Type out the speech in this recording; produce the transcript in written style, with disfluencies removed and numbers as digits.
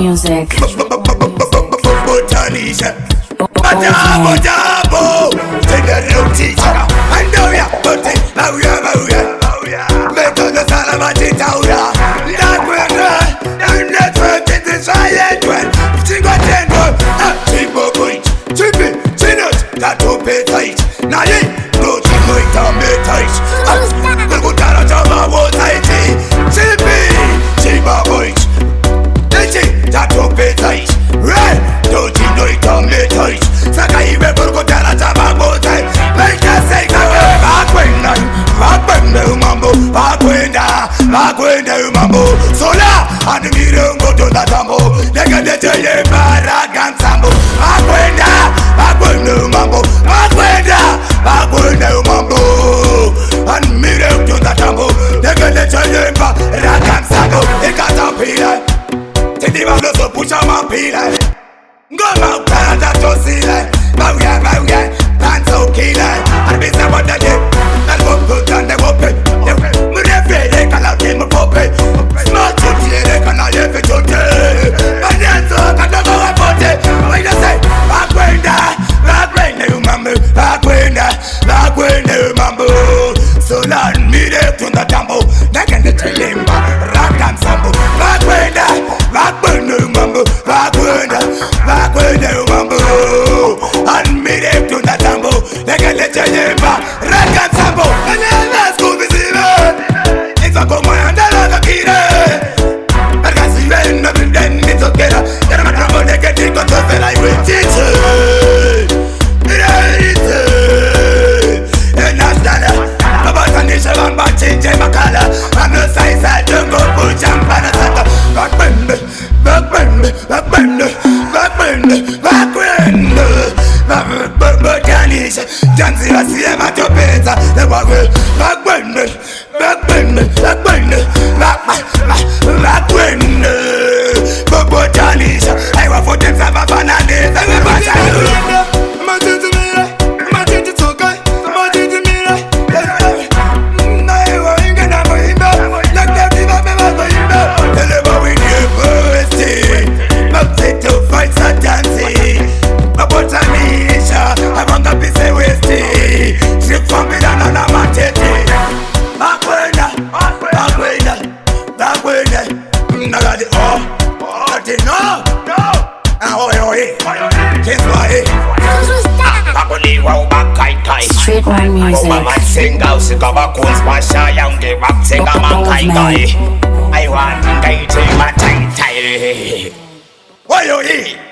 music. Botanisha. Madabo. Take a little teacher. I know ya, but Mauya. Make the Salamati Tauya. That will and network is the silent one. Chingo Tango. Chimbo Point. Chippy. Chinut. That will pay tight. Naye. No Chingo Ita tight. Go down to my water. Chippy. Chimbo Point. That will pay tight. Right. Don't you know it on me tight? Sakai Rebel Tara Mambo time. Make us say Vakuenda, Mambo, Vakuenda, Mambo. Sola, and the mirror go to the tambo. They get the Jay Baragan Sambo. Vakuenda, Mambo, Vakuenda, Mambo. And mirror to the tambo. They get the Jay Baragan Sambo. They got a pillar. Take the man to push on my pillar. Go out, Canada to see that. Mauya, pants okay, and be someone that did. And go put on the open. Murray, they can out in my puppet. Small to see, they can all have it to do. But that's all, I don't know about it. Wait a sec, Vakuenda, Mambo. So let me there to the tambo. They can get a limbo, rock and sambo. Vakuenda, Mambo, Vakuenda, Mambo. And me there to the tambo. They can let you limbo, rock and sambo. And then let's go visit her. If I go my hand, I'll get it. I can see when nothing then it's okay. Then I'm trouble, they get it, because I will teach her. I'm about to change my color. I'm no size, I don't go for jump and a sucker. Bakuenda, dancing a cinema to pizza. The Bakuenda, Bakuenda. I want for them to have a fun and this. Street run music. Sing out, sing about coons, Masha, young game, sing a man, I want to get my tie. Why you eat?